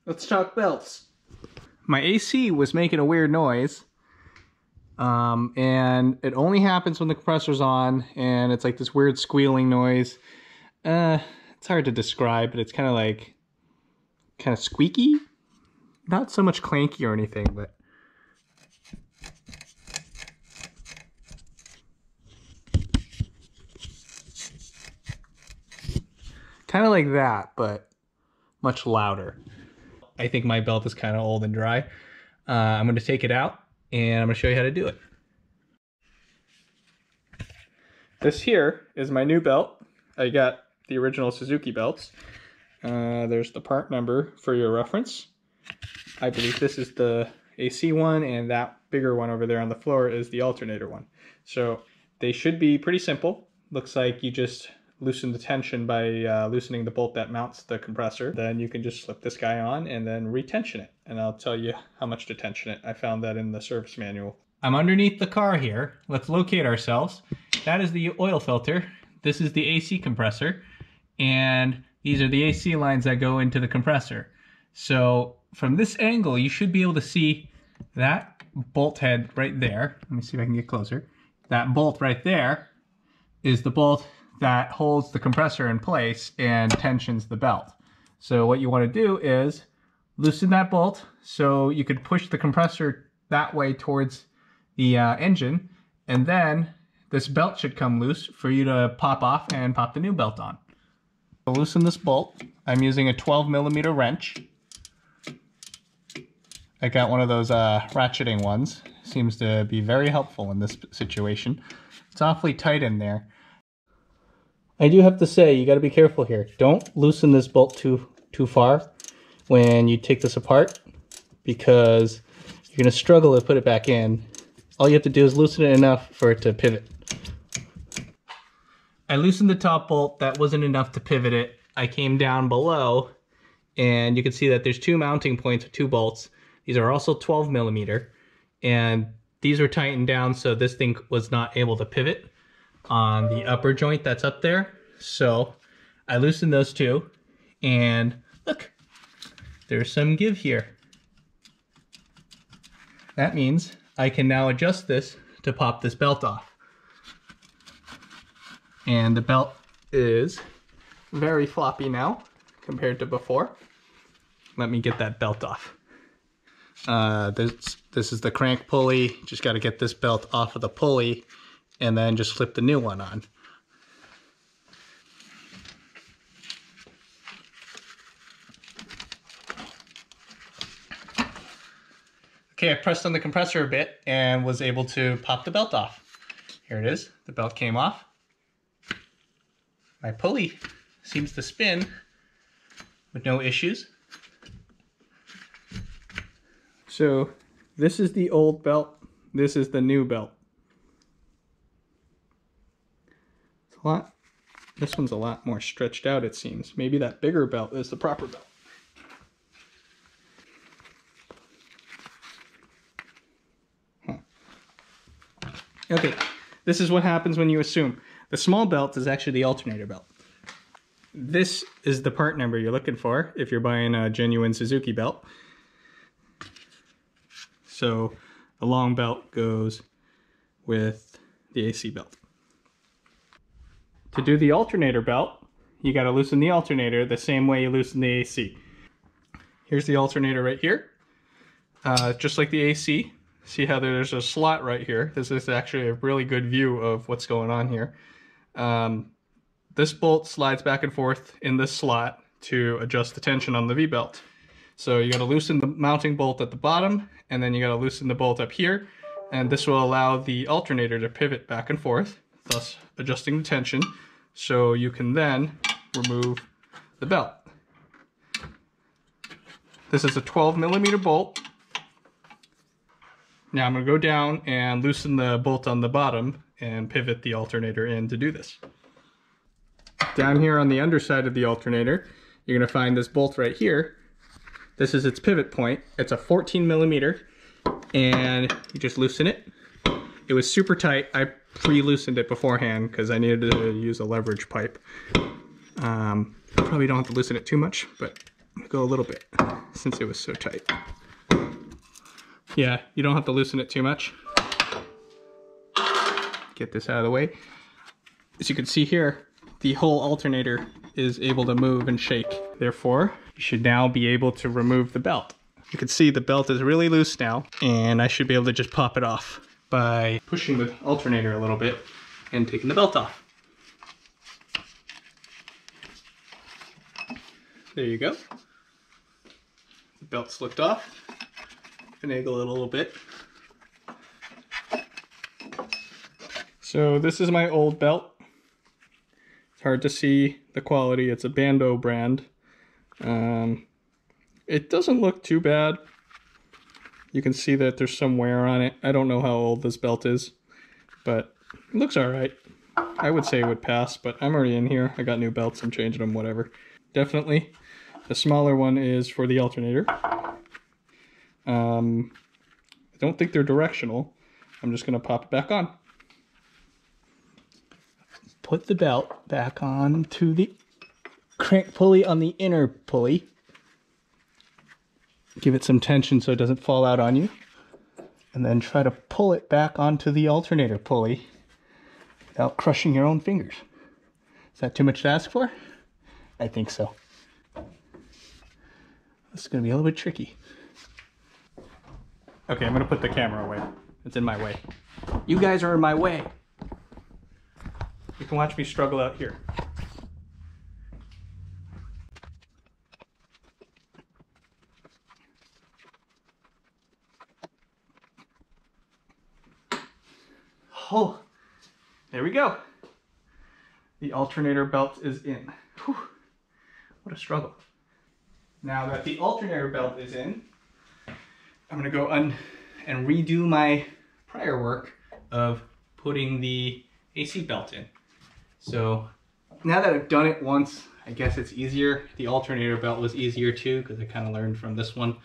Let's talk belts. My AC was making a weird noise. And it only happens when the compressor's on, and it's like this weird squealing noise. It's hard to describe, but it's kind of squeaky. Not so much clanky or anything, but kind of like that, but much louder. I think my belt is kind of old and dry. I'm going to take it out and I'm going to show you how to do it. This here is my new belt. I got the original Suzuki belts. There's the part number for your reference. I believe this is the AC one, and that bigger one over there on the floor is the Alternator one. So they should be pretty simple. Looks like you just loosen the tension by loosening the bolt that mounts the compressor. Then you can just slip this guy on and then retension it. And I'll tell you how much to tension it. I found that in the service manual. I'm underneath the car here. Let's locate ourselves. That is the oil filter. This is the AC compressor. And these are the AC lines that go into the compressor. So from this angle, you should be able to see that bolt head right there. Let me see if I can get closer. That bolt right there is the bolt that holds the compressor in place and tensions the belt. So what you want to do is loosen that bolt so you could push the compressor that way towards the engine, and then this belt should come loose for you to pop off and pop the new belt on. To loosen this bolt, I'm using a 12mm wrench. I got one of those ratcheting ones. Seems to be very helpful in this situation. It's awfully tight in there. I do have to say, you got to be careful here. Don't loosen this bolt too far when you take this apart, because you're going to struggle to put it back in. All you have to do is loosen it enough for it to pivot. I loosened the top bolt. That wasn't enough to pivot it. I came down below, and you can see that there's two mounting points with two bolts. These are also 12mm, and these were tightened down so this thing was not able to pivot on the upper joint that's up there. So I loosened those two, and look, there's some give here. That means I can now adjust this to pop this belt off. And the belt is very floppy now compared to before. Let me get that belt off. This is the crank pulley. Just got to get this belt off of the pulley and then just slip the new one on. Okay, I pressed on the compressor a bit and was able to pop the belt off. Here it is. The belt came off. My pulley seems to spin with no issues. So this is the old belt. This is the new belt. This one's a lot more stretched out, it seems. Maybe that bigger belt is the proper belt. Okay, this is what happens when you assume. The small belt is actually the alternator belt. This is the part number you're looking for if you're buying a genuine Suzuki belt. So the long belt goes with the AC belt. To do the alternator belt, you got to loosen the alternator the same way you loosen the AC. Here's the alternator right here. Just like the AC, see how there's a slot right here. This is actually a really good view of what's going on here. This bolt slides back and forth in this slot to adjust the tension on the V-belt. So you got to loosen the mounting bolt at the bottom, and then you got to loosen the bolt up here, and this will allow the alternator to pivot back and forth, thus adjusting the tension, so you can then remove the belt. This is a 12mm bolt. Now I'm going to go down and loosen the bolt on the bottom and pivot the alternator in to do this. Down here on the underside of the alternator, you're going to find this bolt right here. This is its pivot point. It's a 14mm, and you just loosen it. It was super tight. I pre-loosened it beforehand because I needed to use a leverage pipe. Probably don't have to loosen it too much, but go a little bit since it was so tight. Yeah, you don't have to loosen it too much. Get this out of the way. As you can see here, the whole alternator is able to move and shake. Therefore, you should now be able to remove the belt. You can see the belt is really loose now, and I should be able to just pop it off by pushing the alternator a little bit and taking the belt off. There you go. The belt slipped off. Finagle it a little bit. So this is my old belt. It's hard to see the quality. It's a Bando brand. It doesn't look too bad. You can see that there's some wear on it. I don't know how old this belt is, but it looks all right. I would say it would pass, but I'm already in here. I got new belts. I'm changing them, whatever. Definitely. The smaller one is for the alternator. I don't think they're directional. I'm just going to pop it back on. Put the belt back on to the crank pulley on the inner pulley. Give it some tension so it doesn't fall out on you. And then try to pull it back onto the alternator pulley without crushing your own fingers. Is that too much to ask for? I think so. This is going to be a little bit tricky. Okay, I'm going to put the camera away. It's in my way. You guys are in my way. You can watch me struggle out here. Oh, there we go. The alternator belt is in. Whew, what a struggle. Now that the alternator belt is in, I'm going to go and redo my prior work of putting the AC belt in. So now that I've done it once, I guess it's easier. The alternator belt was easier too because I kind of learned from this one.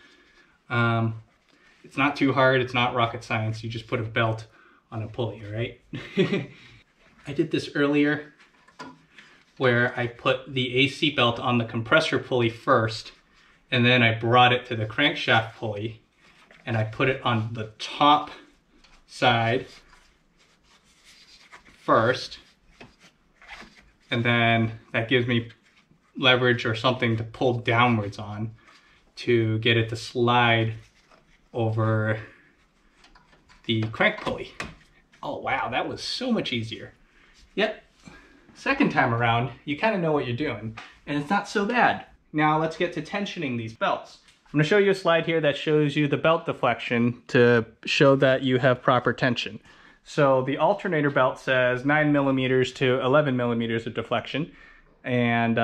It's not too hard. It's not rocket science. You just put a belt on a pulley, right? I did this earlier where I put the AC belt on the compressor pulley first, and then I brought it to the crankshaft pulley and I put it on the top side first, and then that gives me leverage or something to pull downwards on to get it to slide over the crank pulley. Oh wow, that was so much easier. Yep, second time around, you kind of know what you're doing, and it's not so bad. Now let's get to tensioning these belts. I'm going to show you a slide here that shows you the belt deflection to show that you have proper tension. So the alternator belt says 9 millimeters to 11 millimeters of deflection. And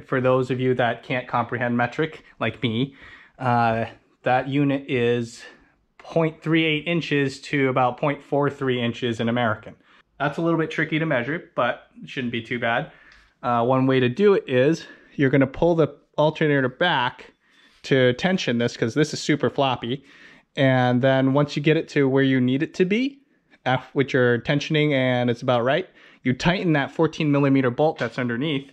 for those of you that can't comprehend metric, like me, that unit is 0.38 inches to about 0.43 inches in American. That's a little bit tricky to measure, but it shouldn't be too bad. One way to do it is you're going to pull the alternator back to tension this, because this is super floppy. And then once you get it to where you need it to be, with your tensioning and it's about right, you tighten that 14 millimeter bolt that's underneath,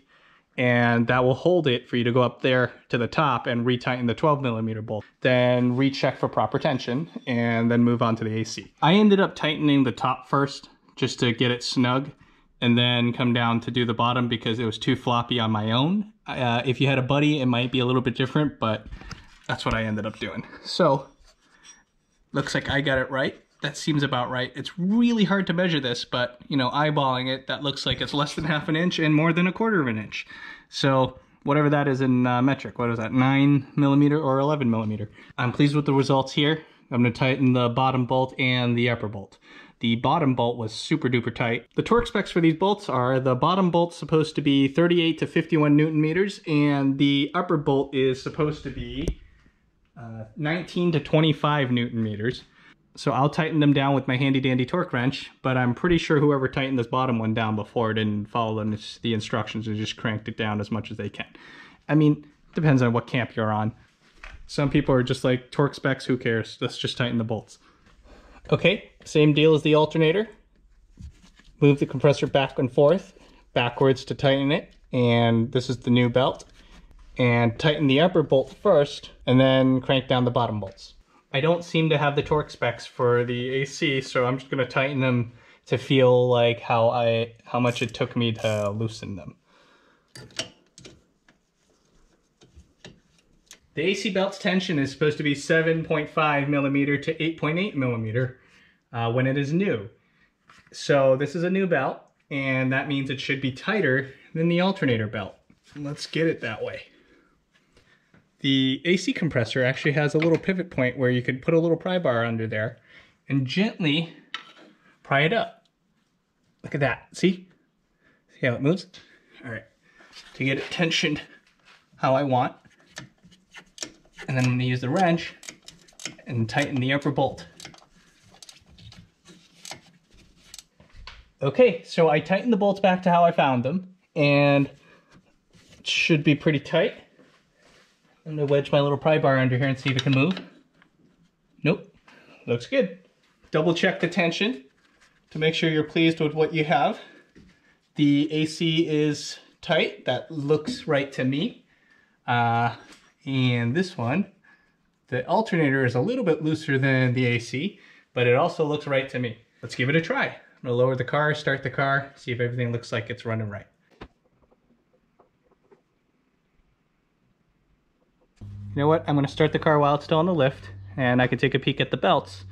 and that will hold it for you to go up there to the top and retighten the 12 millimeter bolt. Then recheck for proper tension and then move on to the AC. I ended up tightening the top first just to get it snug, and then come down to do the bottom because it was too floppy on my own. If you had a buddy, it might be a little bit different, but that's what I ended up doing. So, looks like I got it right. That seems about right. It's really hard to measure this, but, you know, eyeballing it, that looks like it's less than ½ an inch and more than ¼ an inch. So, whatever that is in metric, what is that, 9 millimeter or 11 millimeter? I'm pleased with the results here. I'm going to tighten the bottom bolt and the upper bolt. The bottom bolt was super duper tight. The torque specs for these bolts are, the bottom bolt's supposed to be 38 to 51 Newton meters, and the upper bolt is supposed to be 19 to 25 Newton meters. So I'll tighten them down with my handy dandy torque wrench, but I'm pretty sure whoever tightened this bottom one down before didn't follow the instructions and just cranked it down as much as they can. I mean, depends on what camp you're on. Some people are just like, torque specs, who cares? Let's just tighten the bolts. Okay, same deal as the alternator. Move the compressor back and forth, backwards to tighten it, and this is the new belt. and tighten the upper bolt first and then crank down the bottom bolts. I don't seem to have the torque specs for the AC, so I'm just going to tighten them to feel like how much it took me to loosen them. The AC belt's tension is supposed to be 7.5 millimeter to 8.8 millimeter when it is new. So this is a new belt, and that means it should be tighter than the alternator belt. Let's get it that way. The AC compressor actually has a little pivot point where you could put a little pry bar under there and gently pry it up. Look at that, see? See how it moves? All right, to get it tensioned how I want. And then I'm gonna use the wrench and tighten the upper bolt. Okay, so I tightened the bolts back to how I found them, and it should be pretty tight. I'm gonna wedge my little pry bar under here and see if it can move. Nope, looks good. Double check the tension to make sure you're pleased with what you have. The AC is tight, that looks right to me. And this one, the alternator is a little bit looser than the AC, but it also looks right to me. Let's give it a try. I'm gonna lower the car, start the car, see if everything looks like it's running right. You know what, I'm gonna start the car while it's still on the lift, and I can take a peek at the belts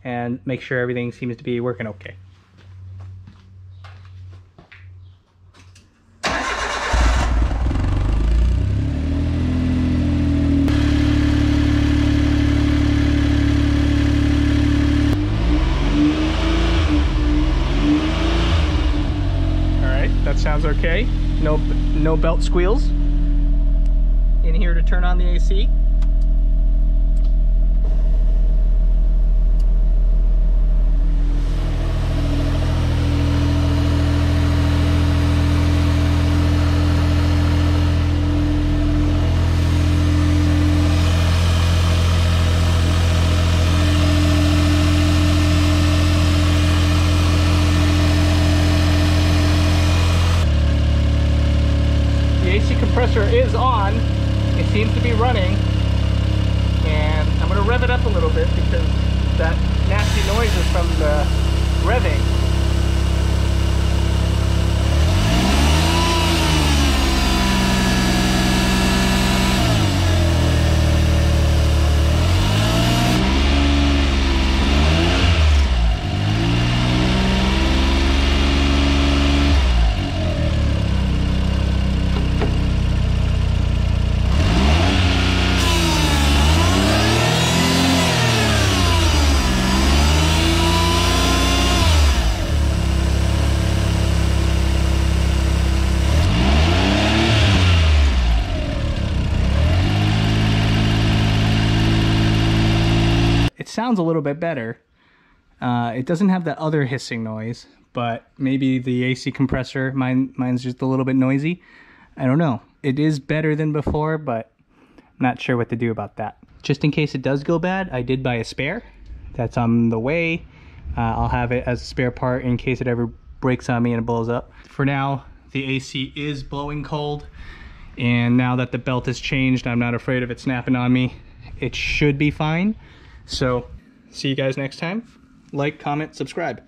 and make sure everything seems to be working okay. That sounds okay. No belt squeals. In here to turn on the AC. Compressor is on, it seems to be running, and I'm going to rev it up a little bit because that nasty noise is from the revving. Sounds a little bit better. It doesn't have that other hissing noise, but maybe the AC compressor, mine's just a little bit noisy. I don't know. It is better than before, but I'm not sure what to do about that. Just in case it does go bad, I did buy a spare. That's on the way. I'll have it as a spare part in case it ever breaks on me and it blows up. For now, the AC is blowing cold, and now that the belt has changed, I'm not afraid of it snapping on me. It should be fine. So, see you guys next time. Like, comment, subscribe.